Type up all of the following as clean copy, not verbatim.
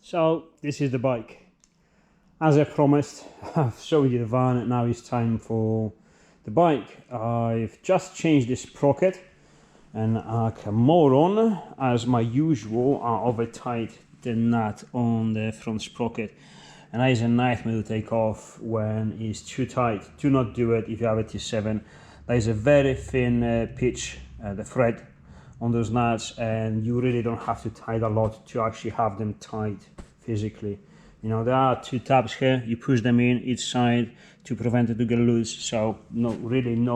So this is the bike. As I promised, I've shown you the van and now it's time for the bike. I've just changed this sprocket and like a moron, as my usual, I over tight the nut on the front sprocket. And that is a nightmare to take off when it's too tight. Do not do it if you have a T7. There is a very thin pitch, the thread on those nuts, and you really don't have to tighten a lot to actually have them tight physically. You know, there are two tabs here, you push them in each side to prevent it to get loose, so no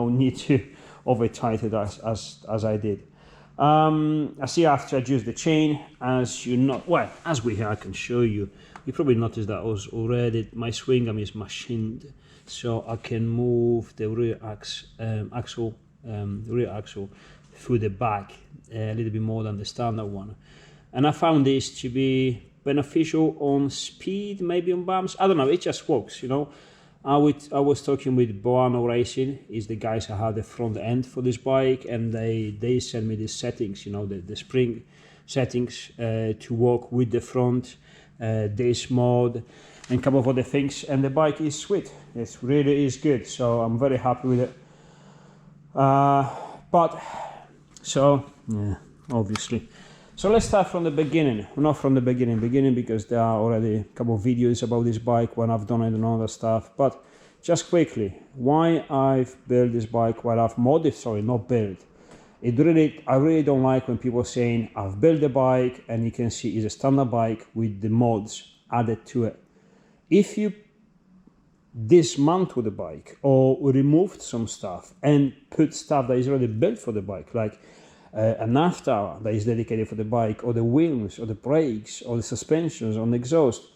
need to over tighten it as I did. I see I have to adjust the chain, as you know, well, as we here I can show you. You probably noticed that was already, my swing arm is machined, so I can move the rear axle through the back a little bit more than the standard one. And I found this to be beneficial on speed, maybe on bumps. I don't know, it just works, you know. I was talking with Boano Racing, is the guys who have the front end for this bike, and they sent me the settings, you know, the spring settings to work with the front, this mode, and a couple of other things, and the bike is sweet. It really is good, so I'm very happy with it. Yeah, obviously. So let's start from the beginning. Not from the beginning because there are already a couple of videos about this bike when I've done it and all that stuff. But just quickly, why I've built this bike, why I've modified, sorry, not built. I really don't like when people are saying I've built the bike and you can see it's a standard bike with the mods added to it. If you dismantle the bike or removed some stuff and put stuff that is already built for the bike, like a NAFTA that is dedicated for the bike, or the wheels, or the brakes, or the suspensions, or the exhaust,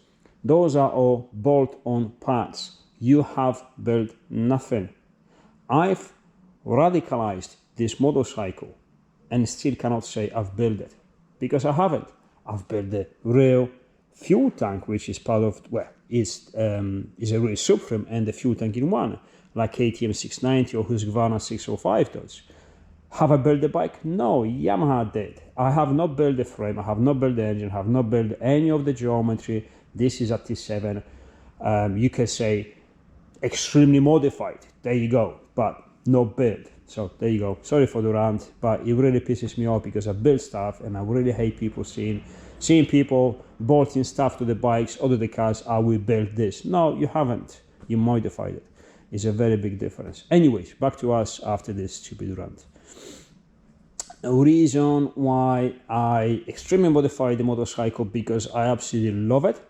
those are all bolt-on parts. You have built nothing. I've radicalized this motorcycle and still cannot say I've built it, because I haven't. I've built the real fuel tank, which is part of, well, is a real subframe and the fuel tank in one, like KTM 690 or Husqvarna 605 does. Have I built the bike? No, Yamaha did. I have not built the frame, I have not built the engine, I have not built any of the geometry. This is a T7. You can say extremely modified, there you go, but not built. So there you go. Sorry for the rant, but it really pisses me off because I build stuff and I really hate people seeing people bolting stuff to the bikes or to the cars. We built this. No, you haven't. You modified it. It's a very big difference. Anyways, back to us after this stupid rant. A reason why I extremely modified the motorcycle, because I absolutely love it.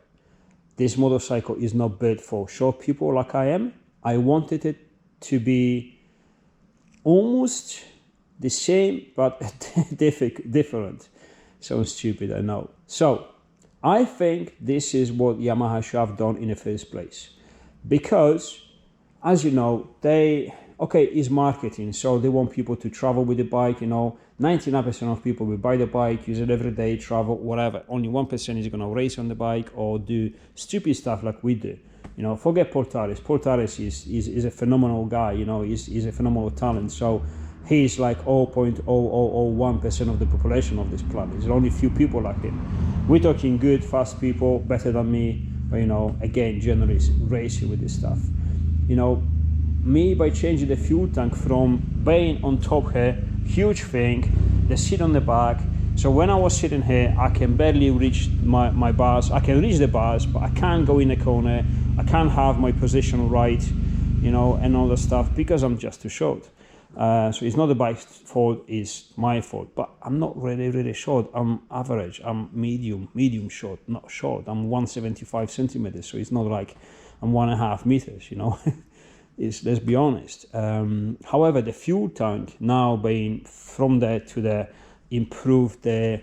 This motorcycle is not built for short people like I am. I wanted it to be almost the same but different. Sounds stupid, I know. So I think this is what Yamaha should have done in the first place, because as you know, it's marketing, so they want people to travel with the bike, you know. 99% of people will buy the bike, use it every day, travel, whatever. Only 1% is going to race on the bike or do stupid stuff like we do. You know, forget Paul Taris. Paul Taris is a phenomenal guy, you know, he's a phenomenal talent. So he's like 0.0001% of the population of this planet. There's only a few people like him. We're talking good, fast people, better than me, but you know, again, generally racing with this stuff. You know, me, by changing the fuel tank from being on top here, huge thing, the seat on the back, so when I was sitting here I can barely reach my bars. I can reach the bars, but I can't go in the corner, I can't have my position right, you know, and all the stuff, because I'm just too short. So it's not the bike's fault, it's my fault, but I'm not really short. I'm average, I'm medium short, not short. I'm 175 centimeters, so it's not like I'm 1.5 meters, you know. Let's be honest. However, the fuel tank now being from there to there, improved the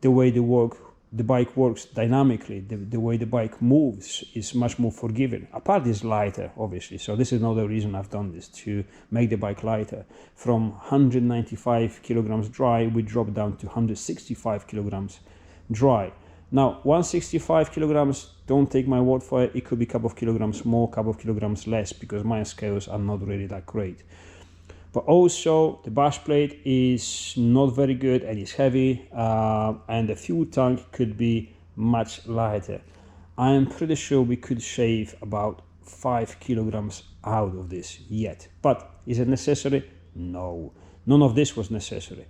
way the bike works dynamically, the way the bike moves is much more forgiving. Apart is lighter, obviously, so this is another reason I've done this, to make the bike lighter. From 195 kilograms dry, we dropped down to 165 kilograms dry. Now, 165 kilograms, don't take my word for it, it could be a couple of kilograms more, couple of kilograms less, because my scales are not really that great. But also, the bash plate is not very good and it's heavy, and the fuel tank could be much lighter. I'm pretty sure we could shave about 5 kilograms out of this yet. But is it necessary? No. None of this was necessary.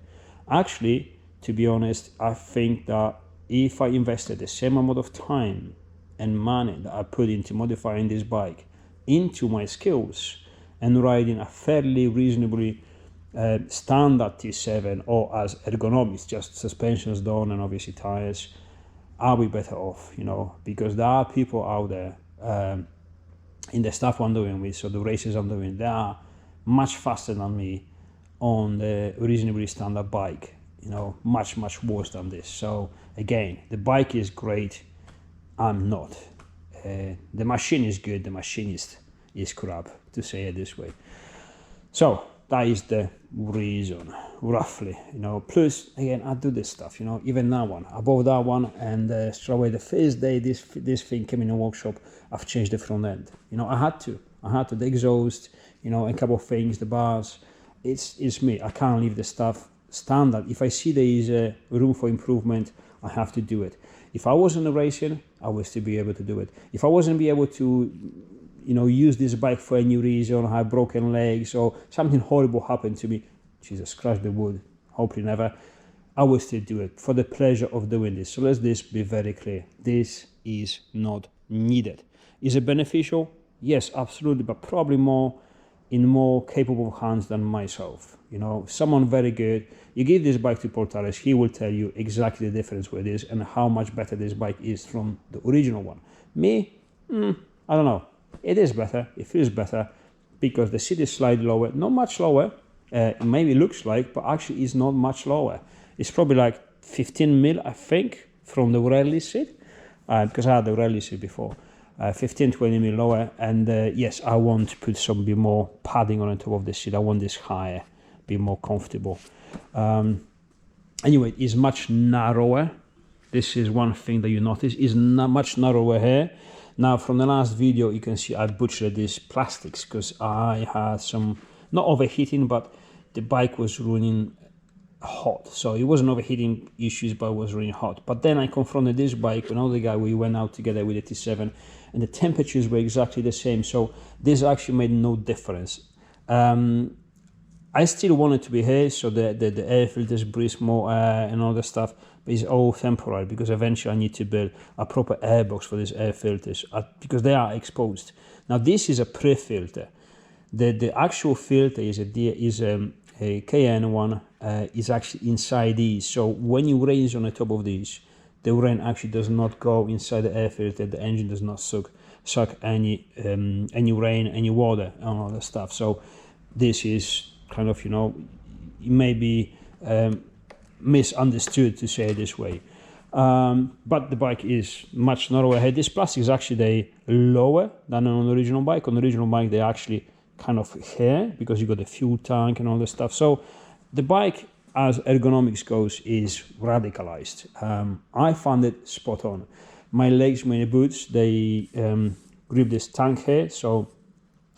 Actually, to be honest, I think that if I invested the same amount of time and money that I put into modifying this bike into my skills and riding a fairly reasonably standard T7, or as Ergonomics, just suspensions done and obviously tires, I'll be better off, you know, because there are people out there in the stuff I'm doing with, so the races I'm doing, they are much faster than me on the reasonably standard bike, you know, much worse than this. So again, the bike is great, I'm not. The machine is good, the machinist is crap, to say it this way. So that is the reason, roughly, you know. Plus, again, I do this stuff, you know, even that one. I bought that one, and straight away the first day this thing came in the workshop, I've changed the front end. You know, I had to, the exhaust, you know, a couple of things, the bars. It's me, I can't leave the stuff standard. If I see there is a room for improvement, I have to do it. If I wasn't racing, I would still be able to do it. If I wasn't be able to, you know, use this bike for any reason, I have broken legs or something horrible happened to me, Jesus, crush the wood, hopefully never, I will still do it for the pleasure of doing this. So let's this be very clear. This is not needed. Is it beneficial? Yes, absolutely, but probably in more capable hands than myself. You know, someone very good, you give this bike to Paul Torres, he will tell you exactly the difference with this and how much better this bike is from the original one. Me, I don't know. It is better, it feels better, because the seat is slightly lower, not much lower, it maybe looks like, but actually is not much lower. It's probably like 15 mil, I think, from the rally seat, because I had the rally seat before. 15-20 mil lower, and yes, I want to put some bit more padding on the top of the seat. I want this higher, be more comfortable. Anyway, it's much narrower. This is one thing that you notice, is much narrower here. Now, from the last video, you can see I butchered these plastics because I had some, not overheating, but the bike was running hot. So it wasn't overheating issues, but it was running hot. But then I confronted this bike with another guy. We went out together with the T7, and the temperatures were exactly the same. So this actually made no difference. I still want it to be here, so the air filters breathe more air and all that stuff, but it's all temporary because eventually I need to build a proper air box for these air filters because they are exposed. Now this is a pre-filter. The actual filter is a KN one, is actually inside these. So when you raise on the top of these, the rain actually does not go inside the air filter. The engine does not suck any rain, any water, and all that stuff. So this is kind of, you know, it may be misunderstood to say it this way. But the bike is much narrower here. This plastic is actually lower than on the original bike. On the original bike, they actually kind of here because you got the fuel tank and all this stuff. So the bike, as ergonomics goes, is radicalized. I found it spot on. My legs, my boots, they grip this tank here. So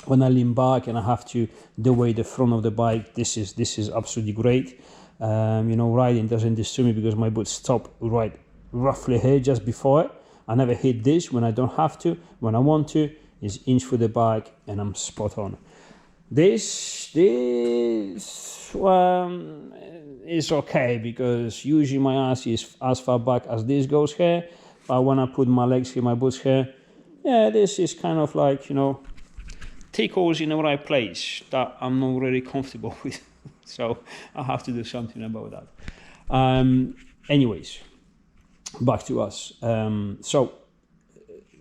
when I lean back and I have to the the front of the bike, this is absolutely great. You know, riding doesn't disturb me because my boots stop right roughly here just before it. I never hit this when I don't have to. When I want to, is inch through the bike and I'm spot on. This is okay because usually my ass is as far back as this goes here, but when I put my legs here, my boots here, yeah, this is kind of like, you know, tickles in the right place that I'm not really comfortable with. So I have to do something about that. Anyways, back to us. So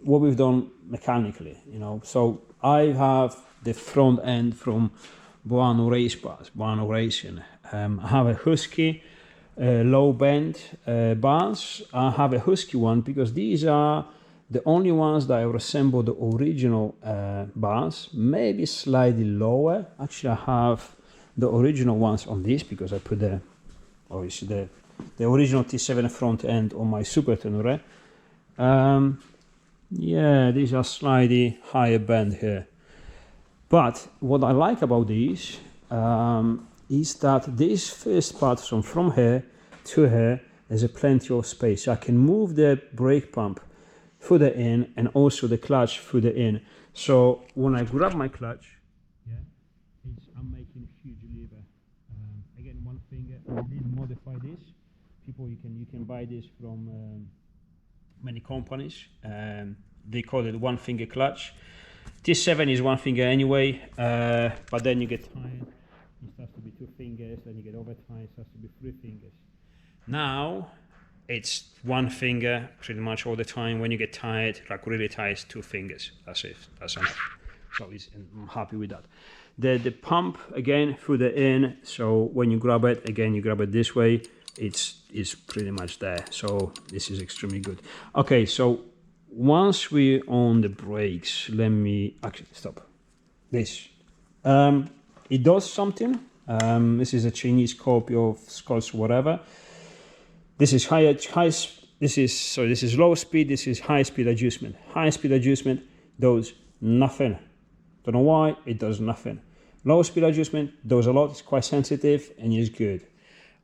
what we've done mechanically, you know, so I have the front end from Buano Race Bars, Buano Racing. I have a Husky low bend bars. I have a Husky one because these are the only ones that I resemble the original bars, maybe slightly lower. Actually, I have the original ones on this because I put obviously the original T7 front end on my Super Tenere. Yeah, these are slightly higher bend here. But what I like about these is that this first part from here to here there's a plenty of space. So I can move the brake pump further in and also the clutch further in. So when I grab my clutch, I'm making a huge lever. Again, one finger. I did modify this. People, you can buy this from many companies. They call it one finger clutch. T7 is one finger anyway, but then you get tired. It starts to be two fingers. Then you get overtired. It starts to be three fingers. Now it's one finger pretty much all the time. When you get tired, like really tired, it's two fingers. That's it. That's enough. So I'm happy with that. The pump again further in. So when you grab it again, you grab it this way. It's pretty much there. So this is extremely good. Okay, so once we're on the brakes, let me actually stop. This it does something. This is a Chinese copy of Scott's whatever. This is this is low speed. This is high speed adjustment. High speed adjustment does nothing. Don't know why it does nothing. Low speed adjustment does a lot. It's quite sensitive and is good.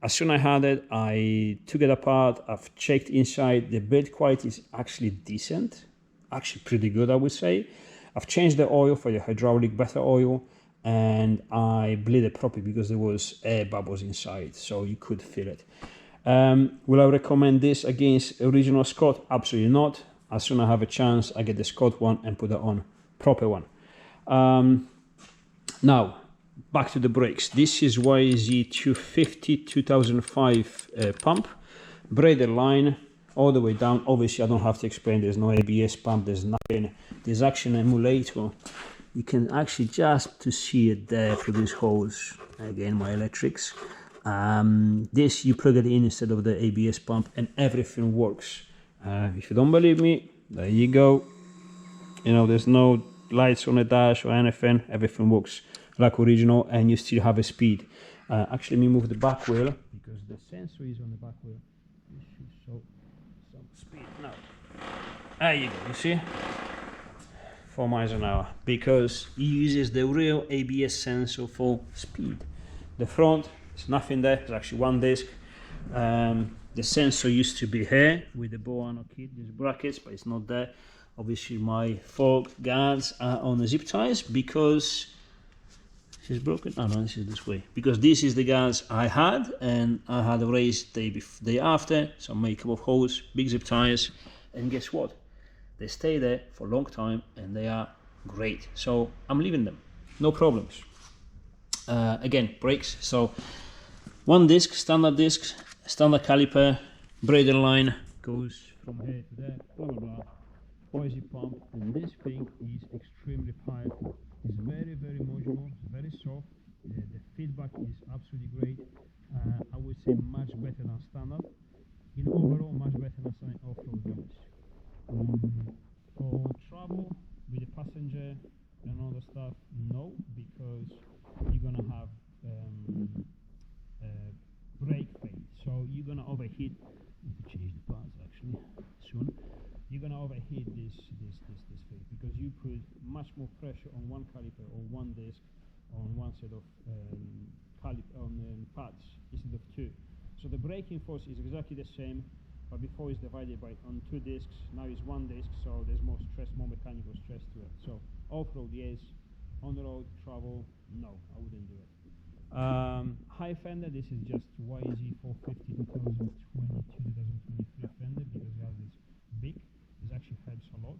As soon as I had it, I took it apart. I've checked inside. The build quality is actually decent, actually pretty good, I would say. I've changed the oil for the hydraulic, better oil, and I bleed it properly because there was air bubbles inside, so you could feel it. Will I recommend this against original Scott? Absolutely not. As soon as I have a chance, I get the Scott one and put it on, proper one. Now, back to the brakes. This is YZ 250 2005 pump, braided line all the way down. Obviously, I don't have to explain. There's no ABS pump. There's nothing. There's actually an emulator. You can actually just to see it there through these holes. Again, my electrics. This you plug it in instead of the ABS pump, and everything works. If you don't believe me, there you go. You know, there's no lights on the dash or anything. Everything works like original, and you still have a speed. Actually, let me move the back wheel because the sensor is on the back wheel. This should show some speed now. There you go. You see, 4 miles an hour, because it uses the real ABS sensor for speed. The front, there's nothing there. There's actually one disc. The sensor used to be here with the bow and kit. There's brackets, but it's not there. Obviously, my fork guards are on the zip ties because this is broken. Oh no, this is this way. Because this is the guards I had, and I had a race day after. So I made a couple of holes, big zip ties, and guess what? They stay there for a long time, and they are great. So I'm leaving them, no problems. Again, brakes. So one disc, standard caliper, braided line goes from here to there. Blah blah blah. Noisy pump, and this thing is extremely powerful. It's very, very modular, very soft. The feedback is absolutely great. I would say much better than standard. In overall, much better than standard off-road units. For travel with the passenger and all the stuff, no, because you're gonna have brake fade. So you're gonna overheat. I need to change the parts actually soon. You're going to overheat this thing because you put much more pressure on one caliper or one disc on one set of pads instead of two. So the braking force is exactly the same, but before it's divided on two discs. Now it's one disc, so there's more stress, more mechanical stress to it. So off-road, yes. On the road, travel, no, I wouldn't do it. High fender, this is just YZ 450 2022-2023 fender because it has this big. This actually helps a lot.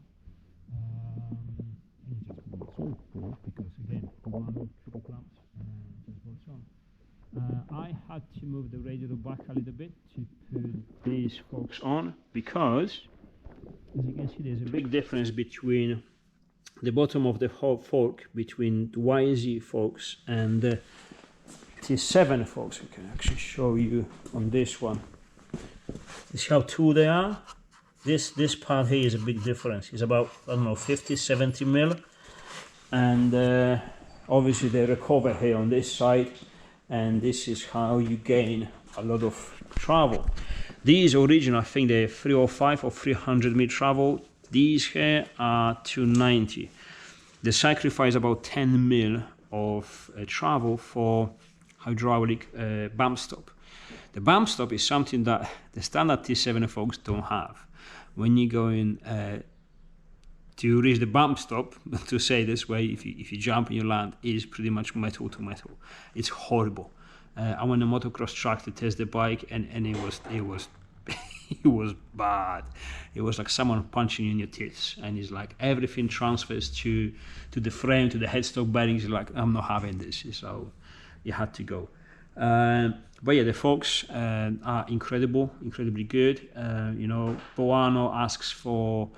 And it just bolts on because again, one triple clamps just bolts on. I had to move the radiator back a little bit to put these forks on because, as you can see, there's a big difference between the bottom of the fork between the YZ forks and the T7 forks. We can actually show you on this one. This is how two they are. This part here is a big difference. It's about, I don't know, 50, 70 mil. And obviously they recover here on this side. And this is how you gain a lot of travel. These original, I think they're 305 or 300 mil travel. These here are 290. They sacrifice about 10 mil of travel for hydraulic bump stop. The bump stop is something that the standard T7 folks don't have. When you go in to reach the bump stop, to say this way, if you jump and you land, is pretty much metal to metal. It's horrible. I went on a motocross track to test the bike, and it was it was bad. It was like someone punching you in your teeth, and it's like everything transfers to the frame, to the headstock bearings. You're like, I'm not having this, so you had to go. But yeah, the forks are incredibly good. You know, Boano asks for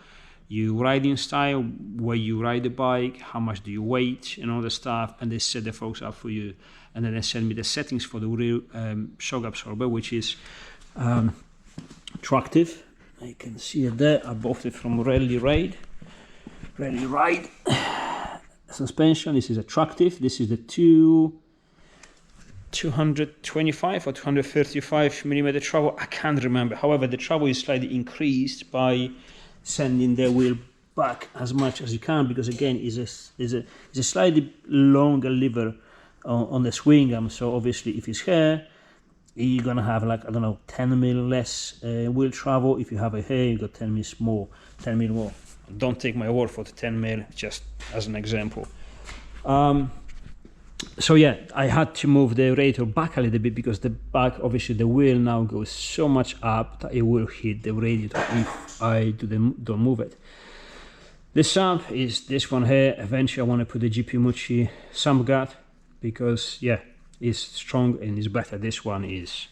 your riding style, where you ride the bike, how much do you weight, and all the stuff, and they set the forks up for you. And then they send me the settings for the real shock absorber, which is tractive. You can see it there. I bought it from Rally Ride suspension. This is attractive. This is the 225 or 235 millimeter travel. I can't remember. However, the travel is slightly increased by sending the wheel back as much as you can, because again, is a slightly longer lever on the swing arm. So obviously, if it's here, you're gonna have like, I don't know, 10 mil less wheel travel. If you have a here, you got 10 mil more. Don't take my word for the 10 mil, just as an example. So yeah, I had to move the radiator back a little bit, because the back, obviously the wheel now goes so much up that it will hit the radiator if I don't move it. The sump is this one here. Eventually I want to put the GP Mucci sump guard, because yeah, it's strong and it's better. This one is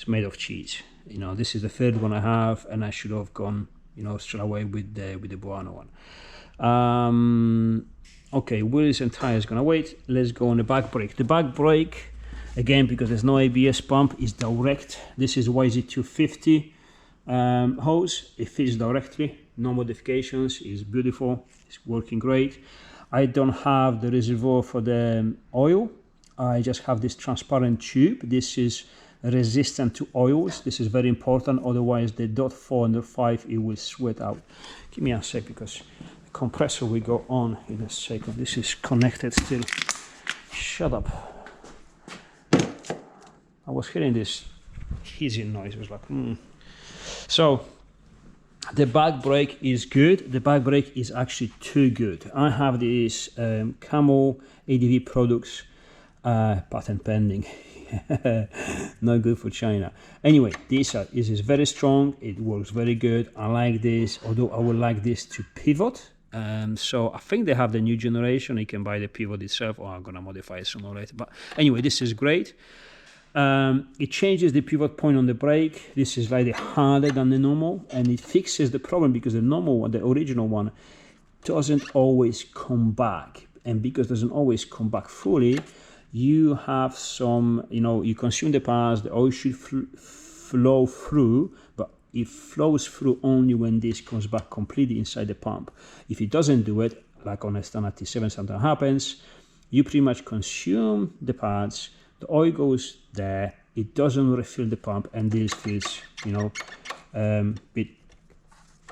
made of cheese. You know, this is the third one I have, and I should have gone, you know, straight away with the Boano one. Okay, wheels and tires gonna wait. Let's go on the back brake. The back brake, again, because there's no ABS pump, is direct. This is YZ250 hose. It fits directly, no modifications. It's beautiful. It's working great. I don't have the reservoir for the oil. I just have this transparent tube. This is resistant to oils. This is very important. Otherwise, the .4 and .5 it will sweat out. Give me a sec, because the compressor will go on in a second. This is connected still. Shut up. I was hearing this hissing noise. It was like, So the back brake is good. The back brake is actually too good. I have these Camel ADV products, patent pending. Not good for China. Anyway, this is very strong. It works very good. I like this, although I would like this to pivot. So I think they have the new generation. You can buy the pivot itself, or I'm gonna modify it sooner or later. But anyway, this is great. It changes the pivot point on the brake. This is slightly harder than the normal, and it fixes the problem, because the normal one, the original one, doesn't always come back. And because it doesn't always come back fully, you have some, you know, you consume the parts, the oil should flow through, but it flows through only when this comes back completely inside the pump. If it doesn't do it, like on a standard T7 sometimes happens, you pretty much consume the parts, the oil goes there, it doesn't refill the pump, and this feels, you know, a bit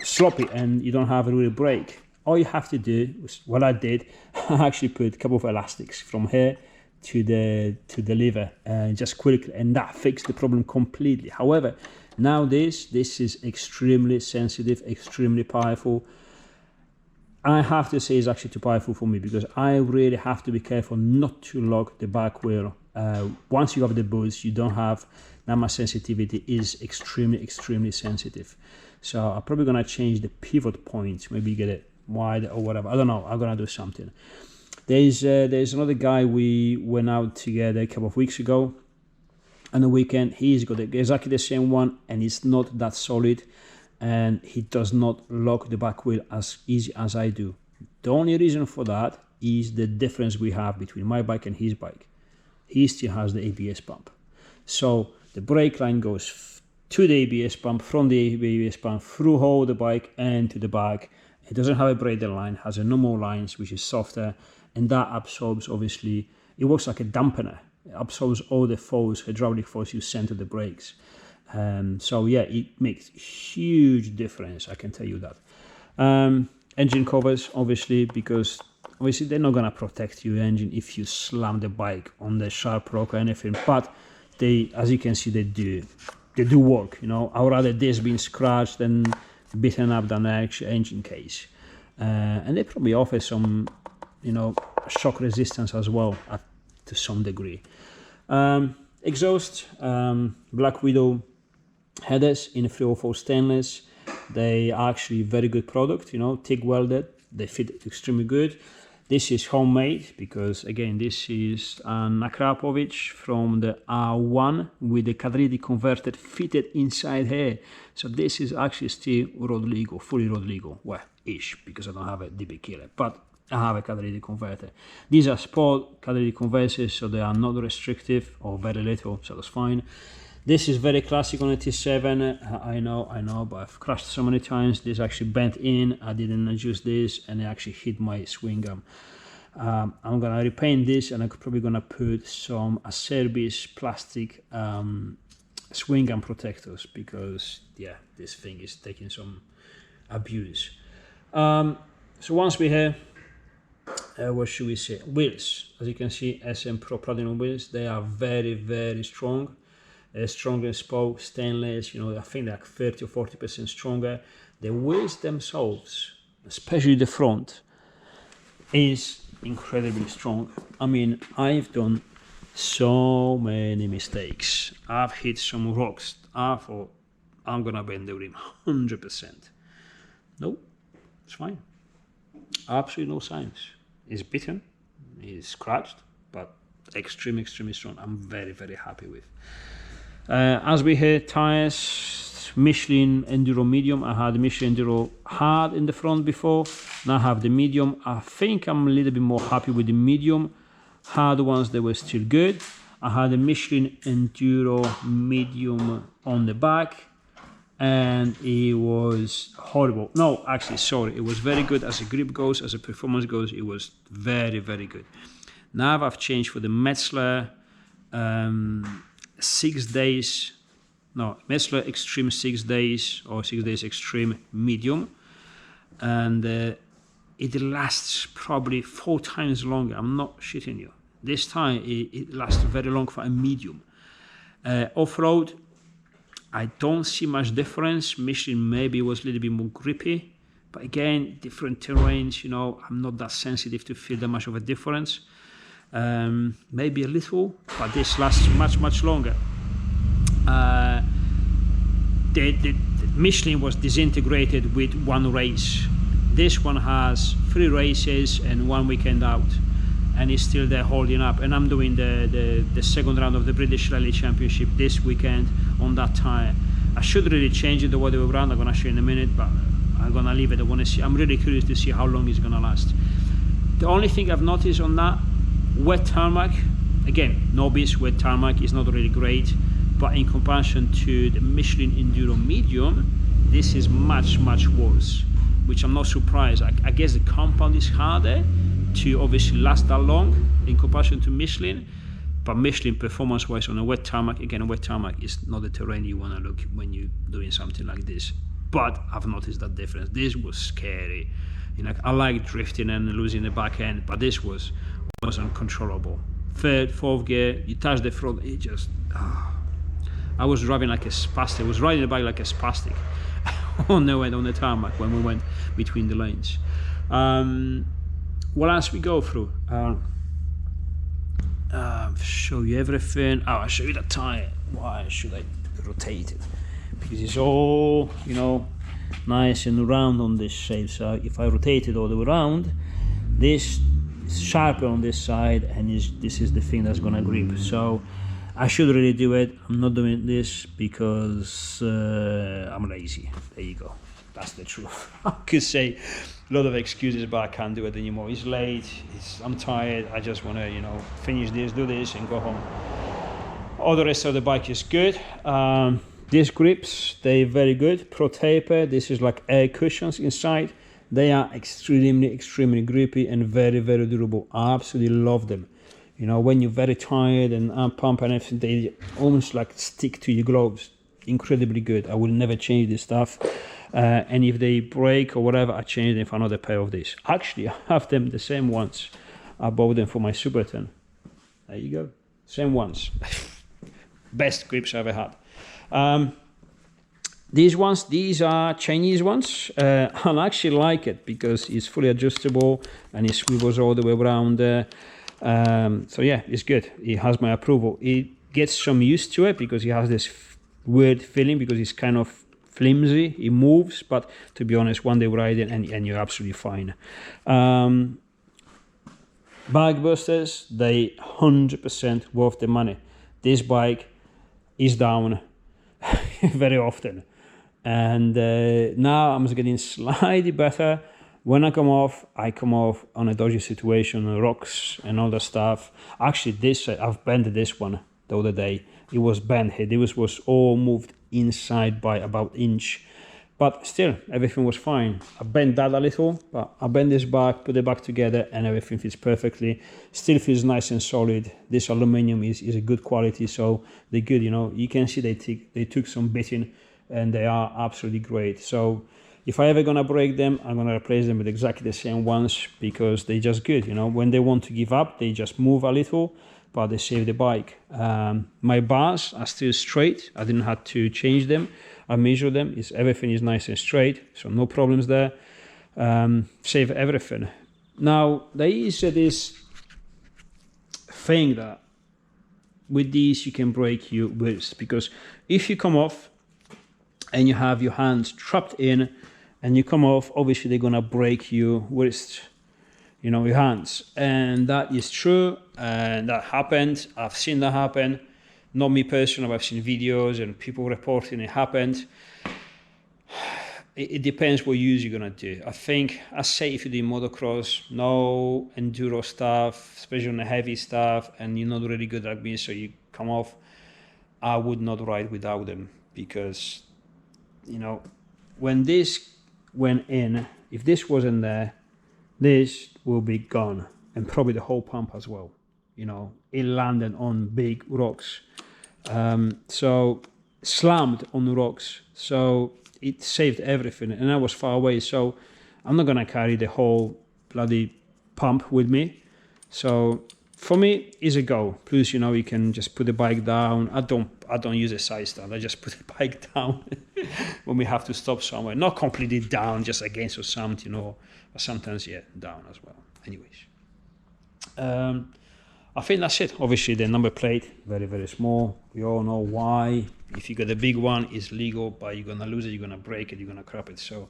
sloppy, and you don't have a real brake. All you have to do, what I did, I actually put a couple of elastics from here to the lever, and just quickly, and that fixed the problem completely. However, now this is extremely sensitive, extremely powerful. I have to say it's actually too powerful for me, because I really have to be careful not to lock the back wheel. Once you have the boost, you don't have that much sensitivity. Is extremely sensitive. So I'm probably gonna change the pivot point, maybe get it wider or whatever. I don't know. I'm gonna do something. There's another guy we went out together a couple of weeks ago on the weekend. He's got exactly the same one, and it's not that solid, and he does not lock the back wheel as easy as I do. The only reason for that is the difference we have between my bike and his bike. He still has the ABS pump, so the brake line goes to the ABS pump, from the ABS pump through all the bike and to the back. It doesn't have a braided line, has a normal lines, which is softer, and that absorbs, obviously, it works like a dampener. It absorbs all the force, hydraulic force you send to the brakes. So yeah, it makes huge difference, I can tell you that. Engine covers, obviously, because obviously they're not gonna protect your engine if you slam the bike on the sharp rock or anything, but they, as you can see, they do work. You know, I would rather this being scratched and beaten up than the actual engine case. And they probably offer some, you know, shock resistance as well to some degree. Exhaust, Black Widow headers in 304 stainless. They are actually very good product, you know, TIG welded. They fit extremely good. This is homemade because, again, this is an Akrapovic from the R1 with the catalytic converter fitted inside here. So this is actually still road legal, fully road legal. Well, ish, because I don't have a DB killer, but I have a catalytic converter. These are sport catalytic converters, so they are not restrictive or very little, so that's fine. This is very classic on a T7. I know, but I've crashed so many times. This actually bent in. I didn't adjust this, and it actually hit my swing arm. I'm gonna repaint this, and I'm probably gonna put some Acerbis plastic swing arm protectors because, yeah, this thing is taking some abuse. So once we're here, what should we say? Wheels. As you can see, SM Pro Platinum wheels. They are very, very strong. Stronger spoke, stainless, you know, I think they're like 30 or 40% stronger. The wheels themselves, especially the front, is incredibly strong. I mean, I've done so many mistakes. I've hit some rocks. I thought I'm gonna bend the rim 100%. No, it's fine. Absolutely no signs. It's beaten, it's scratched, but extremely strong. I'm very, very happy with. As we hit tires, Michelin Enduro Medium. I had Michelin Enduro Hard in the front before. Now I have the medium. I think I'm a little bit more happy with the medium. Hard ones, they were still good. I had a Michelin Enduro Medium on the back, and it was horrible. No, actually, sorry, it was very good as a grip goes, as a performance goes. It was very, very good. Now I've changed for the Metzler 6 days, no, Metzler Extreme 6 days or 6 days Extreme Medium, and it lasts probably 4 times longer. I'm not shitting you. This time it lasts very long for a medium. Off-road, I don't see much difference. Michelin maybe was a little bit more grippy, but again, different terrains, you know, I'm not that sensitive to feel that much of a difference. Maybe a little, but this lasts much longer. The Michelin was disintegrated with 1 race. This one has 3 races and 1 weekend out, and it's still there holding up. And I'm doing the second round of the British Rally Championship this weekend on that tire. I should really change it the other way around. I'm gonna show you in a minute, but I'm gonna leave it. I want to see. I'm really curious to see how long it's gonna last. The only thing I've noticed on that, wet tarmac, again, novice wet tarmac is not really great, but in comparison to the Michelin Enduro Medium, this is much worse, which I'm not surprised. I guess the compound is harder to obviously last that long in comparison to Michelin, but Michelin performance wise on a wet tarmac, again, a wet tarmac is not the terrain you want to look when you're doing something like this. But I've noticed that difference. This was scary. You know, I like drifting and losing the back end, but this was uncontrollable. 3rd, 4th gear, you touch the front, it just, I was driving like a spastic. I was riding the bike like a spastic on the tarmac when we went between the lanes. What else we go through? Show you everything. Oh, I'll show you the tire. Why should I rotate it? Because it's all, you know, nice and round on this shape. So if I rotate it all the way around, this is sharper on this side, and this is the thing that's gonna grip. So I should really do it. I'm not doing this because I'm lazy. There you go. That's the truth. I could say a lot of excuses, but I can't do it anymore. It's late. I'm tired. I just want to, you know, finish this, do this, and go home. All the rest of the bike is good. These grips, they're very good. Pro taper. This is like air cushions inside. They are extremely grippy and very durable. I absolutely love them. You know, when you're very tired and arm pump and everything, they almost like stick to your gloves. Incredibly good. I will never change this stuff. And if they break or whatever, I change them for another pair of these. Actually, I have them the same ones. I bought them for my Super 10. There you go. Same ones. best grips I ever had. These are Chinese ones. I actually like it because it's fully adjustable and it swivels all the way around. So yeah, it's good. It has my approval. It gets some used to it because it has this weird feeling because it's kind of flimsy. It moves, but to be honest, one day ride it and you're absolutely fine. Bike busters, they 100% worth the money. This bike is down very often. And now I'm getting slightly better. When I come off on a dodgy situation, rocks and all that stuff. Actually, I've bent this one the other day. It was bent here. This was all moved inside by about an inch. But still, everything was fine. I bent that a little, but I bent this back, put it back together, and everything fits perfectly. Still feels nice and solid. This aluminium is a good quality, so they're good, you know. You can see they took some bitting, and they are absolutely great. So if I ever gonna break them, I'm gonna replace them with exactly the same ones because they're just good, you know. When they want to give up, they just move a little, but they save the bike. My bars are still straight. I didn't have to change them. I measure them. Everything is nice and straight, so no problems there. Save everything. Now there is this thing that with these you can break your wrist, because if you come off and you have your hands trapped in and you come off, obviously they're gonna break your wrist, you know, your hands. And that is true, and that happened. I've seen that happen. Not me personally, I've seen videos and people reporting it happened. It depends what use you're gonna do. I think, I say if you do motocross, no enduro stuff, especially on the heavy stuff, and you're not really good like me, so you come off, I would not ride without them, because, you know, when this went in, if this wasn't there, this will be gone, and probably the whole pump as well. You know, it landed on big rocks. So slammed on the rocks, so it saved everything, and I was far away, so I'm not gonna carry the whole bloody pump with me. So for me, it's a go. Plus, you know, you can just put the bike down. I don't use a side stand. I just put the bike down when we have to stop somewhere. Not completely down, just against or something, you know, but sometimes, yeah, down as well. Anyways. I think that's it. Obviously, the number plate, very, very small. We all know why. If you get a big one, it's legal, but you're going to lose it, you're going to break it, you're going to crap it. So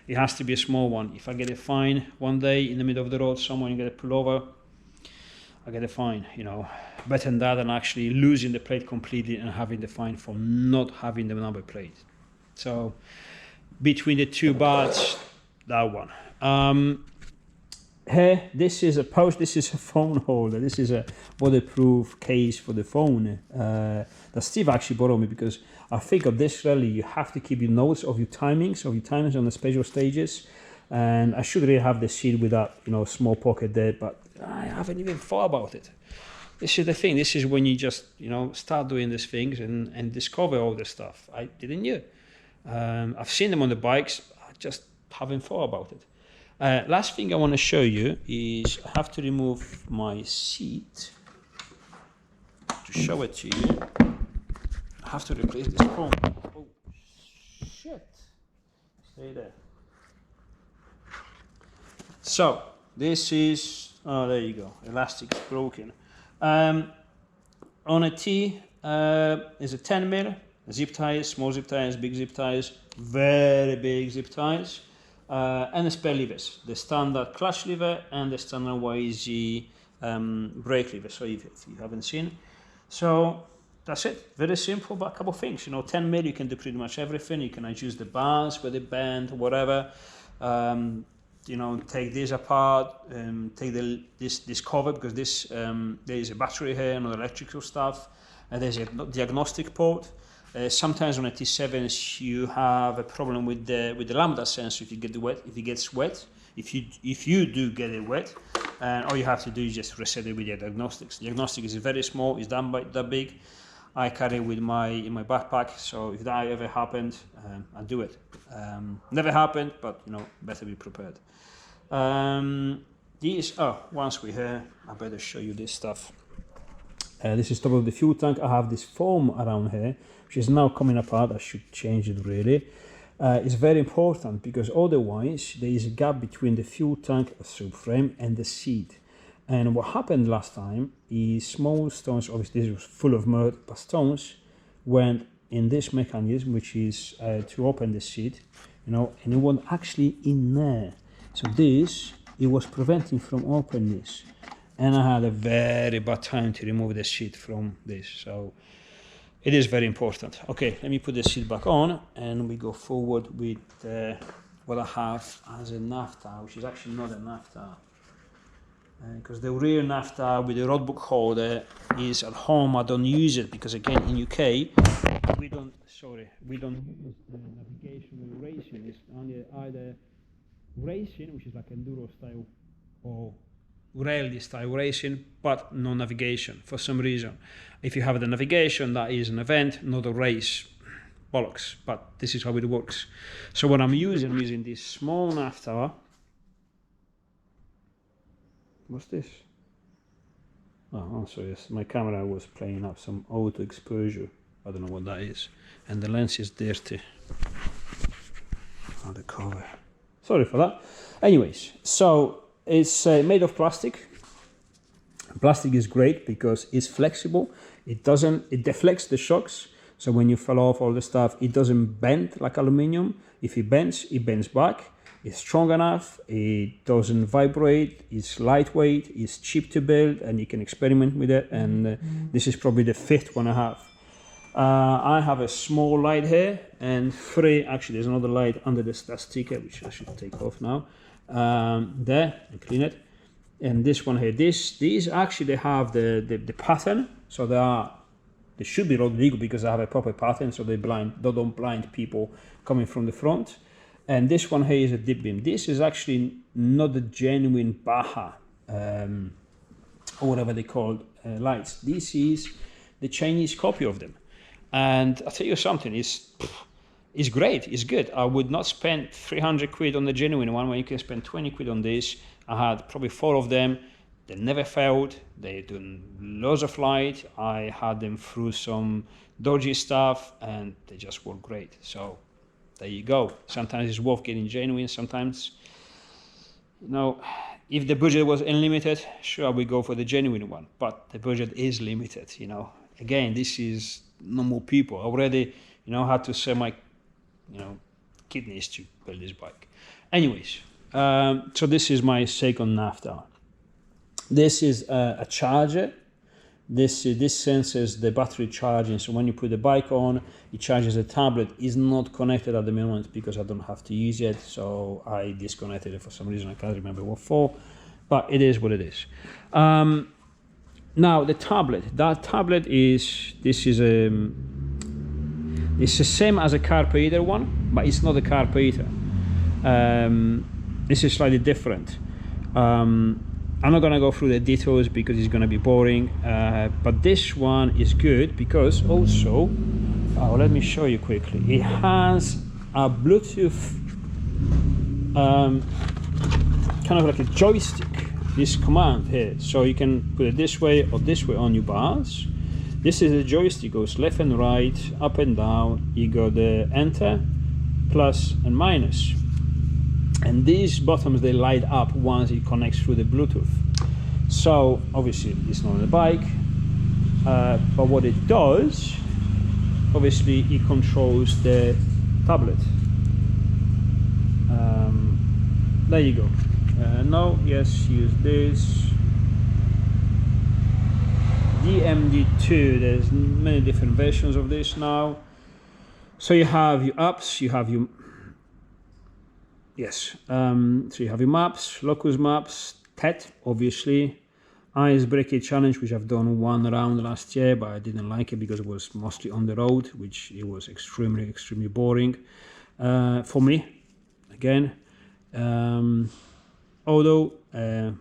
it has to be a small one. If I get a fine one day in the middle of the road, someone you get a pullover, I get a fine, you know. Better than that than actually losing the plate completely and having the fine for not having the number plate. So between the two bars, that one. Here, this is a phone holder. This is a waterproof case for the phone that Steve actually borrowed me, because I think of this rally you have to keep your notes of your timings on the special stages, and I should really have the seat with that, you know, small pocket there, but I haven't even thought about it. This is the thing. This is when you just, you know, start doing these things and discover all this stuff I didn't know. I've seen them on the bikes. I just haven't thought about it. Last thing I want to show you is I have to remove my seat to show it to you. I have to replace this phone. Oh, shit. Stay there. So, this is, oh, there you go. Elastic is broken. On a T, is a 10 mil, zip ties, small zip ties, big zip ties, very big zip ties. And the spare levers, the standard clutch lever and the standard YZ brake lever, so if you haven't seen. So that's it, very simple, but a couple of things, you know, 10 mil, you can do pretty much everything. You can adjust the bars, where they bend, whatever. You know, take this apart, take this cover, because this there is a battery here and electrical stuff, and there's a diagnostic port. Sometimes on a T7s you have a problem with the lambda sensor. If you get wet, if it gets wet, if you do get it wet, and all you have to do is just reset it with your diagnostics. Diagnostic is very small, it's done by that big. I carry it with in my backpack, so if that ever happened, I do it. Never happened, but you know, better be prepared. Once we're here, I better show you this stuff. This is top of the fuel tank. I have this foam around here, which is now coming apart. I should change it really. It's very important because otherwise there is a gap between the fuel tank subframe and the seat. And what happened last time is small stones, obviously this was full of mud, but stones went in this mechanism, which is to open the seat, you know, and it was actually in there. So this, it was preventing from opening this. And I had a very bad time to remove the seat from this. So it is very important. Okay, let me put the seat back on and we go forward with what I have as a NAFTA, which is actually not a NAFTA. Because the rear NAFTA with the roadbook holder is at home. I don't use it because again in UK we don't use the navigation with racing. It's only either racing, which is like enduro style, or rally style racing, but no navigation for some reason. If you have the navigation, that is an event, not a race. Bollocks, but this is how it works. So what I'm using this small NAFTA. What's this? Oh, sorry, yes, my camera was playing up some auto exposure. I don't know what that is. And the lens is dirty. Oh, the cover. Sorry for that. Anyways, so it's made of plastic. Plastic is great because it's flexible. It deflects the shocks. So when you fall off all the stuff, it doesn't bend like aluminium. If it bends back. It's strong enough, it doesn't vibrate, it's lightweight, it's cheap to build, and you can experiment with it. And this is probably the 5th one I have. I have a small light here, and actually there's another light under that sticker, which I should take off now. There, and clean it. And this one here, these actually they have the pattern, so they should be road legal because they have a proper pattern, so they don't blind people coming from the front. And this one here is a dip beam. This is actually not the genuine Baja, or whatever they call lights. This is the Chinese copy of them. And I'll tell you something, it's great, it's good. I would not spend 300 quid on the genuine one when you can spend 20 quid on this. I had probably 4 of them. They never failed. They done loads of light. I had them through some dodgy stuff and they just work great. So there you go. Sometimes it's worth getting genuine. Sometimes, you know, if the budget was unlimited, sure, we go for the genuine one. But the budget is limited, you know. Again, this is normal people. I already, you know, had to sell my, you know, kidneys to build this bike. Anyways, so this is my second NAFTA. This is a charger. This senses the battery charging, so when you put the bike on, it charges the tablet. It's not connected at the moment because I don't have to use it, so I disconnected it for some reason. I can't remember what for, but it is what it is. Now the tablet. That tablet is it's the same as a carburetor one, but it's not a carburetor. This is slightly different. I'm not going to go through the details because it's going to be boring, but this one is good because also, let me show you quickly, it has a Bluetooth kind of like a joystick, this command here, so you can put it this way or this way on your bars. This is a joystick, goes left and right, up and down. You got the enter, plus and minus. And these buttons, they light up once it connects through the Bluetooth. So obviously it's not on the bike, but what it does, obviously it controls the tablet. There you go. No, yes, use this. DMD2, there's many different versions of this now. So you have your apps, you have your so you have your maps, locus maps, TED, obviously, Icebreaker Challenge, which I've done one round last year, but I didn't like it because it was mostly on the road, which it was extremely boring for me. Again, although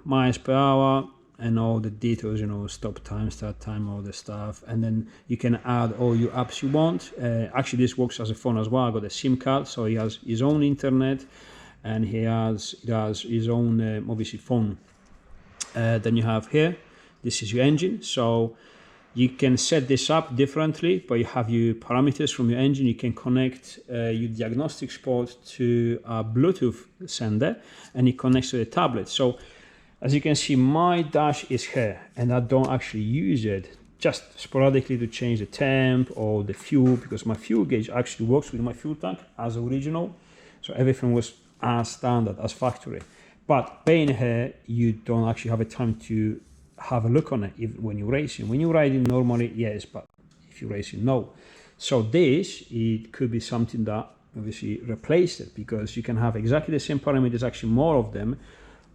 miles per hour and all the details, you know, stop time, start time, all the stuff, and then you can add all your apps you want. Actually, this works as a phone as well. I got a SIM card, so he has his own internet. And he has his own obviously phone. Then you have here, this is your engine. So You can set this up differently, but you have your parameters from your engine. You can connect your diagnostics port to a Bluetooth sender, and it connects to the tablet. So as you can see, my dash is here, and I don't actually use it, just sporadically to change the temp or the fuel, because my fuel gauge actually works with my fuel tank as original. So everything was as standard, as factory. But being here, you don't actually have a time to have a look on it when you're racing. When you're riding normally, yes, but if you're racing, no. So this, it could be something that obviously replaced it, because you can have exactly the same parameters, actually more of them,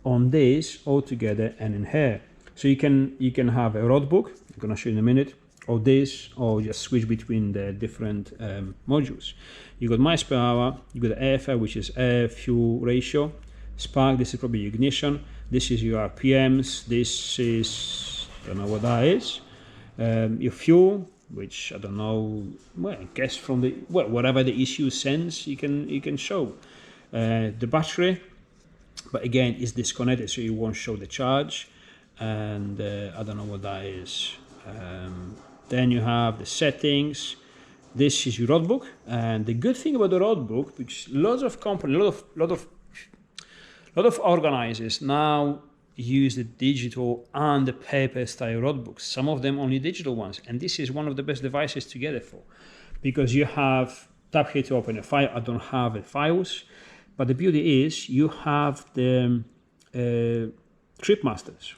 on this altogether and in here. So you can have a road book, I'm gonna show you in a minute, or this, or just switch between the different modules. You got miles per hour, you got the AFR, which is air fuel ratio, spark, this is probably your ignition, this is your RPMs, this is, I don't know what that is, your fuel, which I don't know, well, I guess from the, well, whatever the ECU sends, you can show. The battery, but again, it's disconnected, so it won't show the charge, and I don't know what that is. Then you have the settings. This is your road book, and the good thing about the road book, which lots of companies, lot of organizers now use the digital and the paper style road books. Some of them only digital ones, and this is one of the best devices to get it for, because you have tap here to open a file. I don't have the files, but the beauty is you have the trip masters,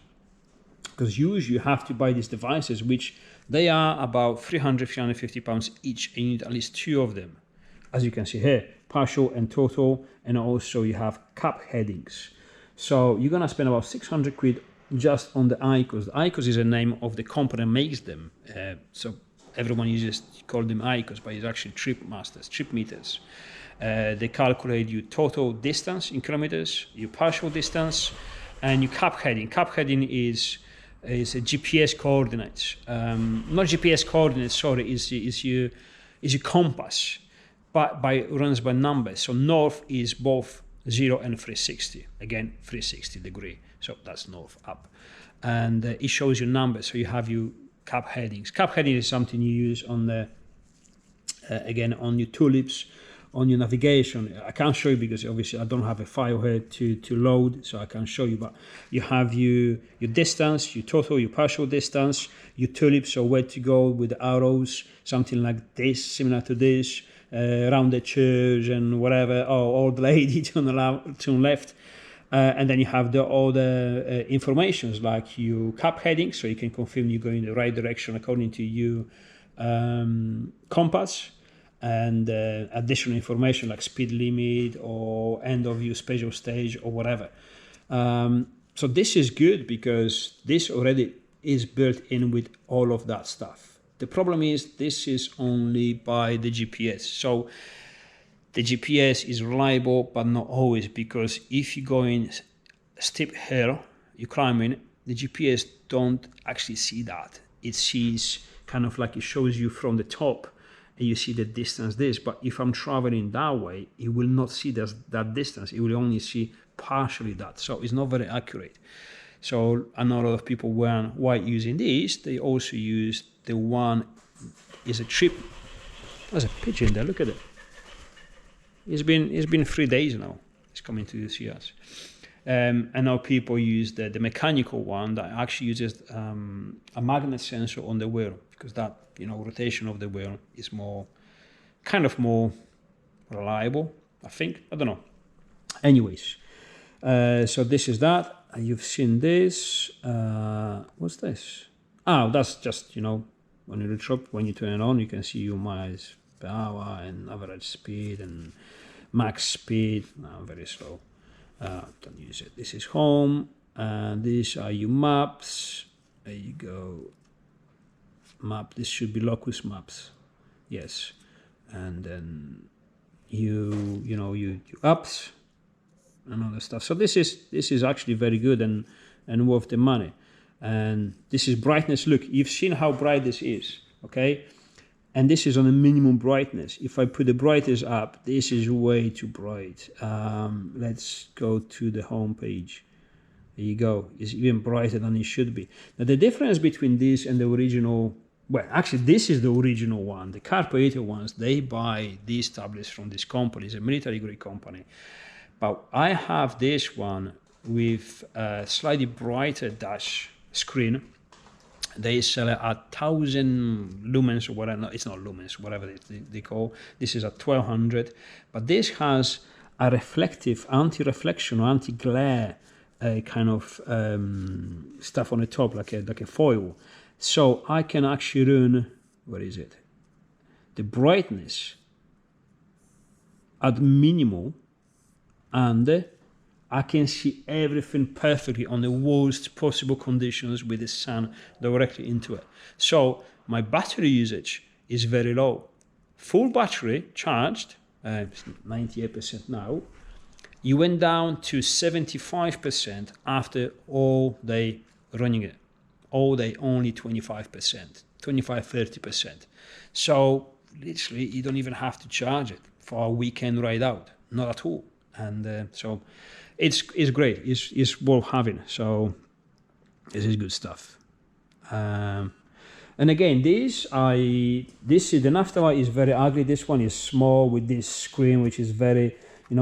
because usually you have to buy these devices, which they are about 350 pounds each, and you need at least 2 of them. As you can see here, partial and total, and also you have cap headings. So you're gonna spend about 600 quid just on the ICOs. The ICOs is a name of the company that makes them. So everyone uses call them ICOs, but it's actually trip masters, trip meters. They calculate your total distance in kilometers, your partial distance, and your cap heading. Cap heading is a GPS coordinates. Not GPS coordinates, sorry, is your compass, but runs by numbers. So north is both 0 and 360. Again, 360 degree. So that's north up. And it shows you numbers. So you have your cap headings. Cap heading is something you use on the, again, on your tulips, on your navigation. I can't show you because obviously I don't have a file here to load, so I can't show you, but you have your distance, your total, your partial distance, your tulips, so where to go with the arrows, something like this, similar to this, around the church and whatever, or old lady to the left. And then you have all the informations like your cap heading, so you can confirm you're going in the right direction according to your compass, and additional information like speed limit or end of your special stage or whatever. So this is good because this already is built in with all of that stuff. The problem is this is only by the GPS. So the GPS is reliable, but not always, because if you go in steep hill, you climbing, the GPS don't actually see that. It sees kind of like it shows you from the top, and you see the distance this, but if I'm traveling that way, it will not see that distance. It will only see partially that. So it's not very accurate. So I know a lot of people, while using this, they also use the one, is a trip. There's a pigeon there, look at it. It's been 3 days now. It's coming to see us. And now people use the mechanical one that actually uses a magnet sensor on the wheel, because that, rotation of the wheel is more reliable, I think. I don't know. Anyways, so this is that. You've seen this. What's this? Oh, that's just, when you reach up, when you turn it on, you can see your miles per hour and average speed and max speed. No, I'm very slow. Don't use it. This is home, and these are your maps. There you go. Map. This should be Locus maps. Yes, and then your apps and all that stuff. So this is actually very good and worth the money. And this is brightness. Look, you've seen how bright this is, okay? And this is on a minimum brightness. If I put the brightness up, this is way too bright. Let's go to the home page. There you go. It's even brighter than it should be. Now the difference between this and the original well, actually, this is the original one. The Carpator ones, they buy these tablets from this company. It's a military grade company. But I have this one with a slightly brighter dash screen. They sell it at 1,000 lumens or whatever. No, it's not lumens, whatever they call. This is at 1,200. But this has a reflective, anti-reflection or anti-glare kind of stuff on the top, like a foil. So I can actually run, where is it? The brightness at minimal, and I can see everything perfectly on the worst possible conditions with the sun directly into it. So my battery usage is very low. Full battery charged, 98% now, you went down to 75% after all day running it. All day only 25%, 25-30%. So literally you don't even have to charge it for a weekend ride out, not at all. And so it's great. It's worth having. So this is good stuff. And again, this is the Nafta is very ugly. This one is small with this screen, which is very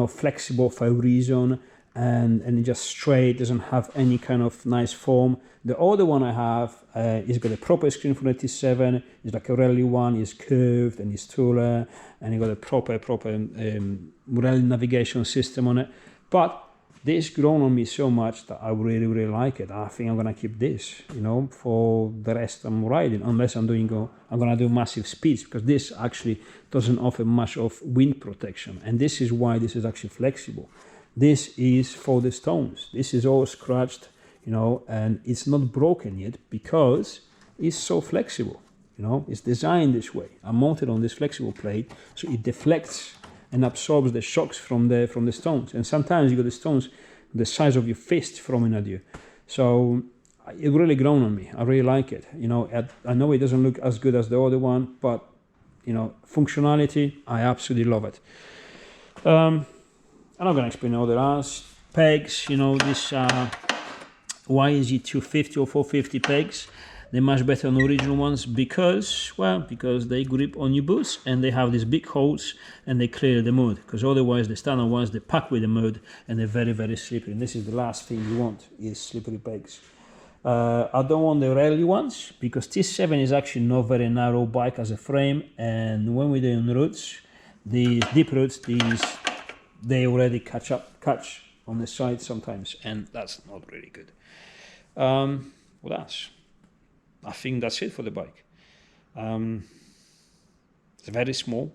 flexible for a reason, and just straight, doesn't have any kind of nice form. The other one I have is got a proper screen for the T7. It's like a rally one. It's curved and it's taller, and you got a proper rally navigation system on it. But this grown on me so much that I really like it. I think I'm gonna keep this, for the rest I'm riding, unless I'm gonna do massive speeds, because this actually doesn't offer much of wind protection, and this is why this is actually flexible. This is for the stones. This is all scratched, and it's not broken yet because it's so flexible. It's designed this way. I'm mounted on this flexible plate, so it deflects and absorbs the shocks from the stones. And sometimes you got the stones the size of your fist throwing at you. So it really grown on me. I really like it. I know it doesn't look as good as the other one, but functionality, I absolutely love it. I'm not going to explain all the rest. Pegs, this YZ 250 or 450 pegs. They're much better than the original ones because they grip on your boots and they have these big holes and they clear the mud. Because otherwise the standard ones, they pack with the mud and they're very slippery. And this is the last thing you want, is slippery pegs. I don't want the rally ones because T7 is actually not very narrow bike as a frame, and when we're doing routes, these deep routes, they already catch on the side sometimes, and that's not really good. What else? I think that's it for the bike. It's very small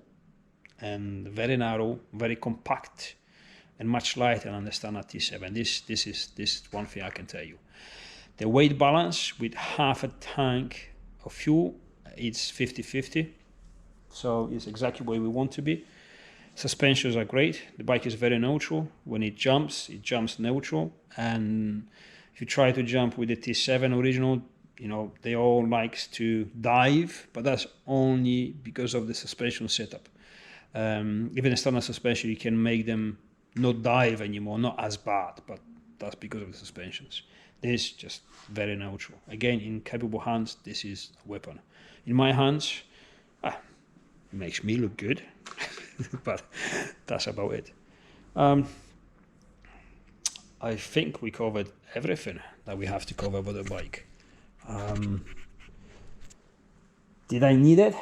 and very narrow, very compact, and much lighter than the standard T7. This is one thing I can tell you. The weight balance with half a tank of fuel, it's 50-50. So it's exactly where we want to be. Suspensions are great. The bike is very neutral. When it jumps neutral. And if you try to jump with the T7 original, they all likes to dive, but that's only because of the suspension setup. Even a standard suspension, you can make them not dive anymore, not as bad, but that's because of the suspensions. This is just very neutral. Again, in capable hands, this is a weapon. In my hands, it makes me look good, but that's about it. I think we covered everything that we have to cover about the bike. Did I need it?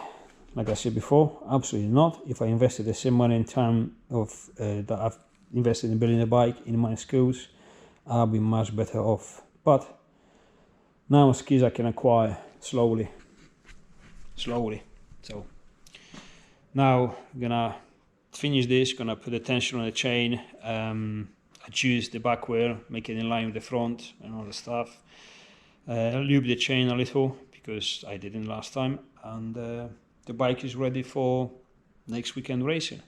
Like I said before, absolutely not. If I invested the same money and time that I've invested in building a bike in my skills, I'll be much better off. But now skills I can acquire slowly. So now I'm gonna finish this, gonna put the tension on the chain, adjust the back wheel, make it in line with the front and all the stuff. Lube the chain a little because I didn't last time, and the bike is ready for next weekend racing.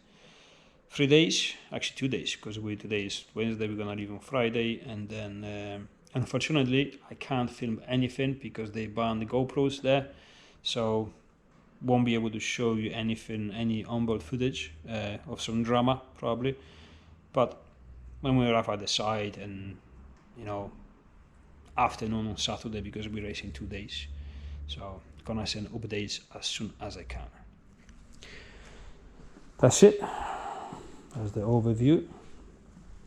3 days, actually 2 days, because today is Wednesday, we're gonna leave on Friday, and then unfortunately I can't film anything because they banned the GoPros there, so won't be able to show you anything, any onboard footage of some drama probably. But when we arrive at the site, and afternoon on Saturday, because we're racing 2 days, so gonna send updates as soon as I can. That's it. That's the overview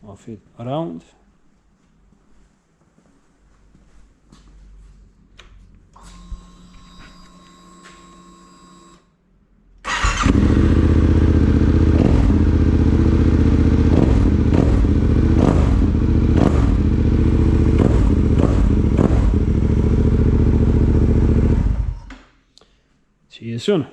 of it around. See you soon.